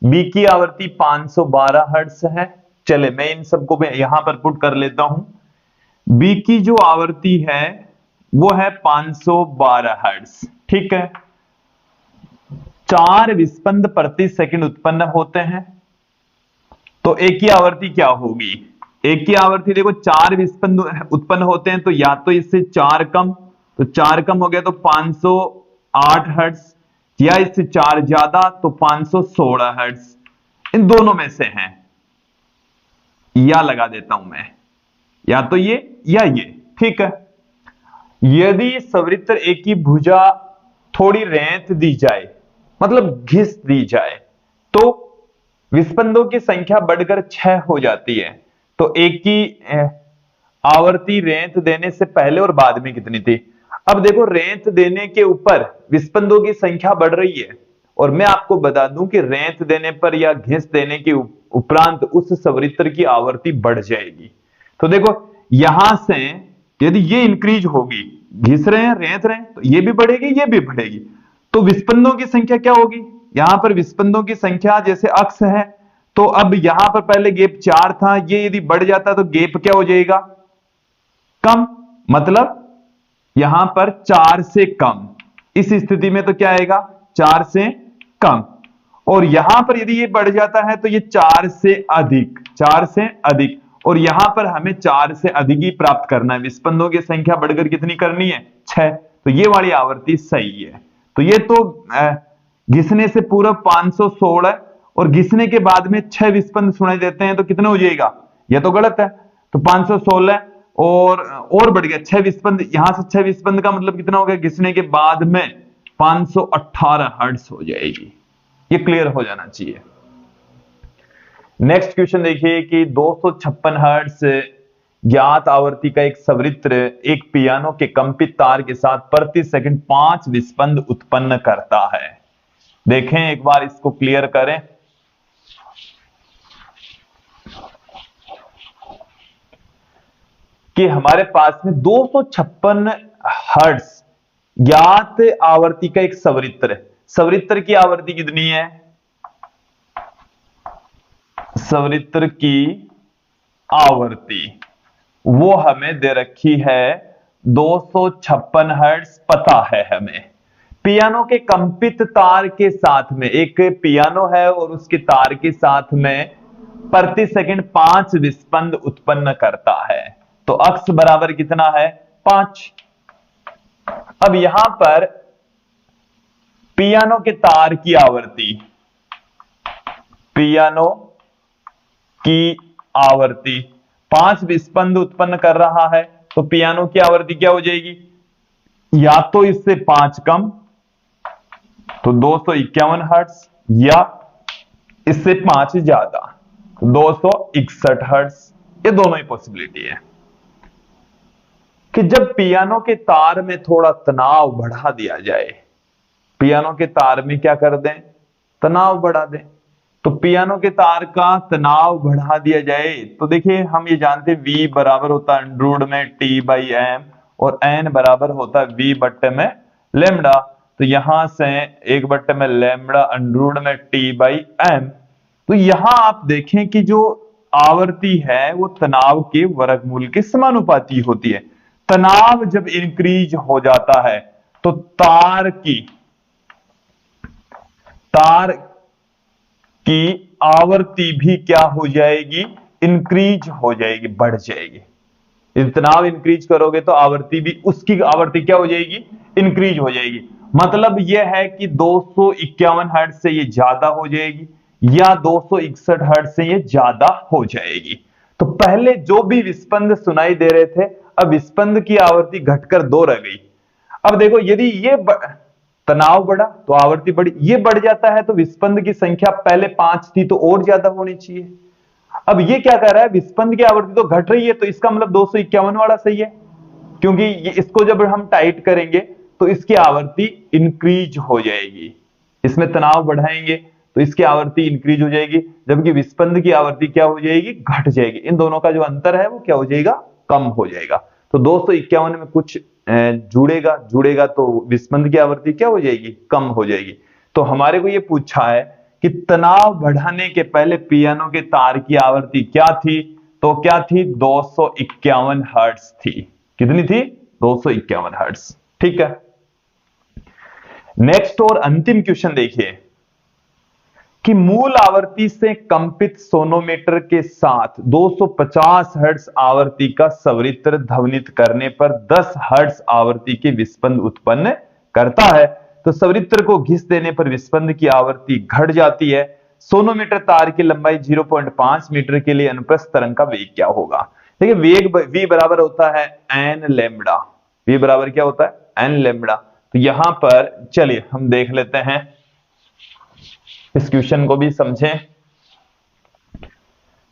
बी की आवृत्ति 512 हर्ट्ज है। चले मैं इन सबको मैं यहां पर पुट कर लेता हूं। बी की जो आवृत्ति है वो है 512 हर्ट्ज, ठीक है। 4 विस्पंद प्रति सेकंड उत्पन्न होते हैं, तो एक की आवृत्ति क्या होगी? एक की आवृत्ति देखो 4 विस्पंद उत्पन्न होते हैं, तो या तो इससे 4 कम, तो 4 कम हो गया तो 508 हर्ट्ज, या इससे 4 ज्यादा तो 516 हर्ट्ज। इन दोनों में से हैं, या लगा देता हूं मैं, या तो ये या ये, ठीक है। यदि सवृत्तर ए की भुजा थोड़ी रेंत दी जाए, मतलब घिस दी जाए, तो विस्पंदों की संख्या बढ़कर 6 हो जाती है। तो एक की आवृत्ति रेंत देने से पहले और बाद में कितनी थी? अब देखो रेंत देने के ऊपर विस्पंदों की संख्या बढ़ रही है, और मैं आपको बता दूं कि रेंत देने पर या घिस देने के उपरांत उस सवृत्तर की आवृत्ति बढ़ जाएगी। तो देखो यहां से यदि ये इंक्रीज होगी, घिस रहे हैं रेंत रहे हैं, तो ये भी बढ़ेगी ये भी बढ़ेगी, तो विस्पंदों की संख्या क्या होगी? यहां पर विस्पंदों की संख्या जैसे अक्स है, तो अब यहां पर पहले गैप 4 था, ये यदि बढ़ जाता तो गैप क्या हो जाएगा? कम, मतलब यहां पर 4 से कम। इस स्थिति में तो क्या आएगा? 4 से कम। और यहां पर यदि ये बढ़ जाता है तो ये 4 से अधिक, 4 से अधिक, और यहां पर हमें 4 से अधिक ही प्राप्त करना है। विस्पंदों की संख्या बढ़कर कितनी करनी है? 6। तो ये वाली आवृत्ति सही है। तो ये तो घिसने से पूर्व 516 और घिसने के बाद में 6 विस्पंद सुनाई देते हैं, तो कितना हो जाएगा? यह तो गलत है। तो 516 और बढ़ गया 6 विस्पंद, यहां से 6 विस्पंद का मतलब कितना हो गया? घिसने के बाद में 518 हर्ट्ज हो जाएगी। ये क्लियर हो जाना चाहिए। नेक्स्ट क्वेश्चन देखिए कि 256 हर्ट्ज ज्ञात आवृत्ति का एक सवृत्र एक पियानो के कंपित तार के साथ प्रति सेकंड 5 विस्पंद उत्पन्न करता है। देखें एक बार इसको क्लियर करें। कि हमारे पास में 256 हर्ट्ज ज्ञात आवृत्ति का एक सवृत्र है। सवृत्र की आवृत्ति कितनी है? सवृत्र की आवृत्ति वो हमें दे रखी है 256 हर्ट्ज, पता है हमें। पियानो के कंपित तार के साथ में, एक पियानो है और उसके तार के साथ में प्रति सेकंड 5 विस्पंद उत्पन्न करता है। तो अक्स बराबर कितना है? 5। अब यहां पर पियानो के तार की आवृत्ति, पियानो की आवृत्ति 5 विस्पंद उत्पन्न कर रहा है, तो पियानो की आवृत्ति क्या हो जाएगी? या तो इससे 5 कम, तो 251 हर्ट्ज, या इससे 5 ज्यादा, तो 261 हर्ट्ज। ये दोनों ही पॉसिबिलिटी है। कि जब पियानो के तार में थोड़ा तनाव बढ़ा दिया जाए, पियानो के तार में क्या कर दें? तनाव बढ़ा दें। तो पियानो के तार का तनाव बढ़ा दिया जाए, तो देखिए हम ये जानते हैं V बराबर होता है √ में T/m, और n बराबर होता है V बट्टे में लैम्डा। तो यहां से 1 बट्टे में लैम्डा √ में T/m। तो यहां आप देखें कि जो आवृत्ति है वो तनाव के वर्गमूल के समानुपाती होती है। तनाव जब इंक्रीज हो जाता है तो तार की आवृत्ति भी क्या हो जाएगी? इंक्रीज हो जाएगी, बढ़ जाएगी। तनाव इंक्रीज करोगे तो आवर्ती भी, उसकी आवर्ती क्या हो जाएगी, इंक्रीज हो जाएगी। मतलब यह है कि 251 हर्ट्ज से ये ज्यादा हो जाएगी या 261 हर्ट्ज से ये ज्यादा हो जाएगी। तो पहले जो भी विस्पंद सुनाई दे रहे थे, अब विस्पंद की आवर्ती घटकर 2 रह गई। अब देखो यदि ये तनाव बढ़ा तो आवर्ती बढ़ी, ये बढ़ जाता है तो विस्पंद की संख्या पहले 5 थी तो और ज्यादा होनी चाहिए। अब ये क्या कर रहा है, विस्पंद की आवर्ती तो घट रही है, तो इसका मतलब 251 वाला सही है, क्योंकि ये इसको जब हम टाइट करेंगे तो इसकी आवर्ती इंक्रीज हो जाएगी। इसमें तनाव बढ़ाएंगे तो इसकी आवर्ती इंक्रीज हो जाएगी, जबकि विस्पंद की आवर्ती क्या हो जाएगी, घट जाएगी। इन दोनों का जो अंतर है वो क्या हो जाएगा, कम हो जाएगा। तो 251 में कुछ जुड़ेगा तो विस्पंद की आवर्ती क्या हो जाएगी, कम हो जाएगी। तो हमारे को ये पूछा है कि तनाव बढ़ाने के पहले पियानो के तार की आवर्ती क्या थी, तो क्या थी, 251 हर्ट्ज थी। कितनी थी, 251 हर्ट्ज। ठीक है, नेक्स्ट और अंतिम क्वेश्चन देखिए कि मूल आवर्ती से कंपित सोनोमीटर के साथ 250 हर्ट्ज आवर्ती का सवरित्र ध्वनित करने पर 10 हर्ट्ज आवर्ती के विस्पंद उत्पन्न करता है। तो सवरित्र को घिस देने पर विस्पंद की आवर्ती घट जाती है। सोनोमीटर तार की लंबाई 0.5 मीटर के लिए अनुप्रस्थ तरंग का वेग क्या होगा। देखिए वेग v बराबर होता है n लैम्बडा। v बराबर क्या होता है, n लैम्बडा। तो यहां पर चलिए हम देख लेते हैं, इस क्वेश्चन को भी समझें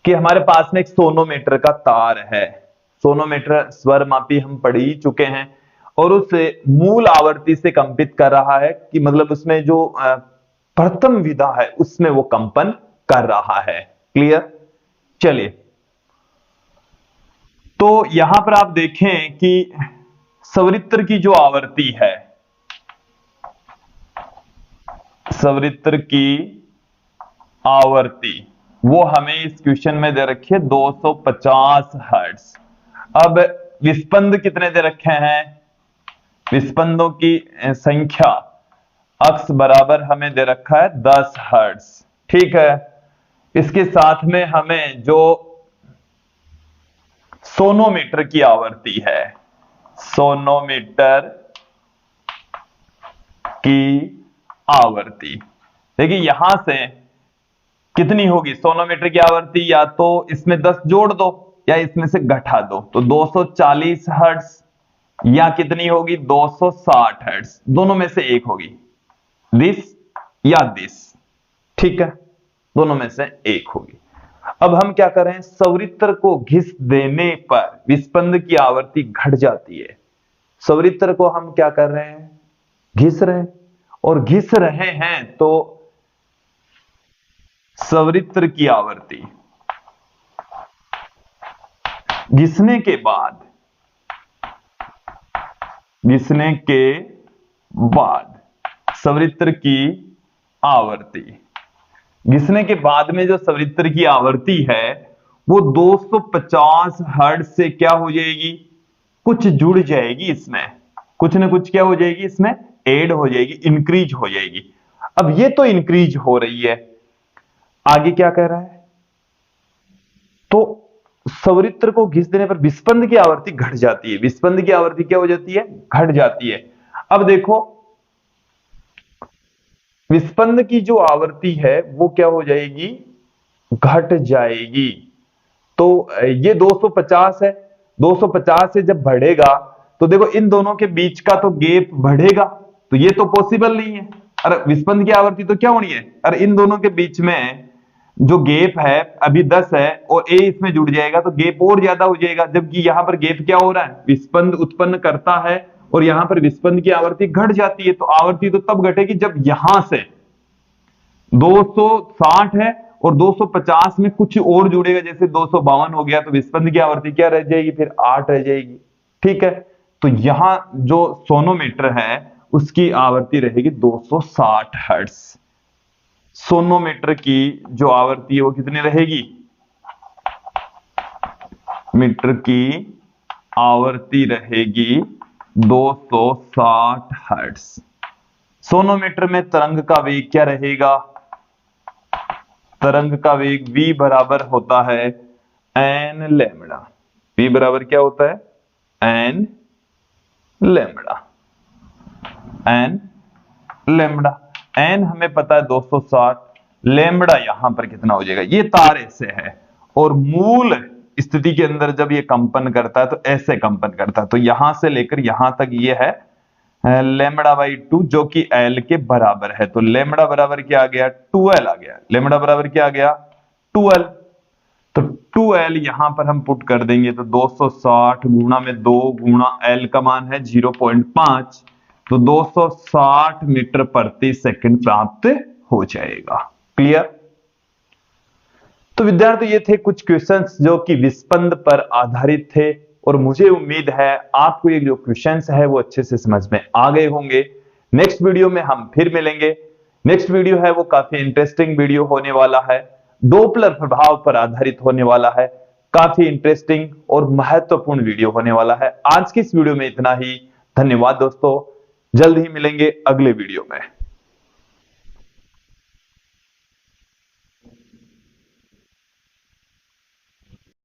कि हमारे पास में एक सोनोमीटर का तार है। सोनोमीटर स्वर मापी हम पढ़ ही चुके हैं, और उस मूल आवर्ती से कंपित कर रहा है कि मतलब उसमें जो प्रथम विधा है उसमें वो कंपन कर रहा है। क्लियर। चलिए, तो यहां पर आप देखें कि सवरित्र की जो आवर्ती है, सवरित्र की आवर्ती वो हमें इस क्वेश्चन में दे रखी है 250 हर्ट्ज। अब विस्पंद कितने दे रखे हैं, विस्पंदों की संख्या अक्स बराबर हमें दे रखा है 10 हर्ट्ज। ठीक है, इसके साथ में हमें जो सोनोमीटर की आवर्ती है, सोनोमीटर की आवर्ती, देखिए यहां से कितनी होगी सोनोमीटर की आवर्ती, या तो इसमें 10 जोड़ दो या इसमें से घटा दो, तो 240 हर्ट्ज या कितनी होगी 260 हर्ट्ज, दोनों में से एक होगी, दिस या दिस। ठीक है, दोनों में से एक होगी। अब हम क्या करें, सवरित्र को घिस देने पर विस्पंद की आवर्ती घट जाती है। सवरित्र को हम क्या कर रहे हैं, घिस रहे हैं, और घिस रहे हैं तो सवरित्र की आवर्ती घिसने के बाद सवरित्र की आवर्ती, घिसने के बाद में जो सवरित्र की आवर्ती है वो 250 हर्ट्ज से क्या हो जाएगी, कुछ जुड़ जाएगी, इसमें कुछ ना कुछ क्या हो जाएगी, इसमें ऐड हो जाएगी, इंक्रीज हो जाएगी। अब ये तो इंक्रीज हो रही है, आगे क्या कह रहा है, तो सवरित्र को घिस देने पर विस्पंद की आवर्ती घट जाती है। विस्पंद की आवर्ती क्या हो जाती है, घट जाती है। अब देखो विस्पंद की जो आवर्ती है वो क्या हो जाएगी, घट जाएगी। तो ये 250 है, 250 से जब बढ़ेगा तो देखो इन दोनों के बीच का तो गैप बढ़ेगा, तो ये तो पॉसिबल नहीं है। अरे विस्पंद की आवर्ती तो क्या होनी है, अरे इन दोनों के बीच में जो गैप है अभी 10 है और ए इसमें जुड़ जाएगा तो गैप और ज्यादा हो जाएगा, जबकि यहां पर गैप क्या हो रहा है, विस्पंद उत्पन्न करता है और यहां पर विस्पंद की आवर्ती घट जाती है। तो आवर्ती तो तब घटेगी जब यहां से 260 है और 250 में कुछ और जुड़ेगा, जैसे 252 हो गया, तो विस्पंद की आवर्ती क्या रह जाएगी, फिर 8 रह जाएगी। ठीक है, तो यहां जो सोनोमीटर है उसकी आवर्ती रहेगी 260 हर्ट्ज। सोनोमीटर की जो आवर्ती है वो कितनी रहेगी, मीटर की आवर्ती रहेगी 260 हर्ट्ज। सोनोमीटर में तरंग का वेग क्या रहेगा, तरंग का वेग v बराबर होता है n लैम्बडा। V बराबर क्या होता है n lambda. n lambda, n हमें पता है 260, लैम्बडा यहां पर कितना हो जाएगा, ये तार ऐसे है और मूल स्थिति के अंदर जब ये कंपन करता है तो ऐसे कंपन करता है, तो यहां से लेकर यहां तक ये है लैम्बडा बाई 2 जो कि L के बराबर है। तो लैम्बडा बराबर क्या आ गया, 2L आ गया। लैम्बडा बराबर क्या आ गया, 2L। तो 2L यहां पर हम पुट कर देंगे तो 260 गुणा में 2 गुणा L का मान है 0.5, तो 260 मीटर प्रति सेकंड प्राप्त हो जाएगा। क्लियर। तो विद्यार्थी ये थे कुछ क्वेश्चंस जो कि विस्पंद पर आधारित थे और मुझे उम्मीद है आपको ये जो क्वेश्चंस है वो अच्छे से समझ में आ गए होंगे। नेक्स्ट वीडियो में हम फिर मिलेंगे। नेक्स्ट वीडियो है वो काफी इंटरेस्टिंग वीडियो होने वाला है, डोपलर प्रभाव पर आधारित होने वाला है। काफी इंटरेस्टिंग और महत्वपूर्ण वीडियो होने वाला है। आज की इस वीडियो में इतना ही। धन्यवाद दोस्तों, जल्द ही मिलेंगे अगले वीडियो में।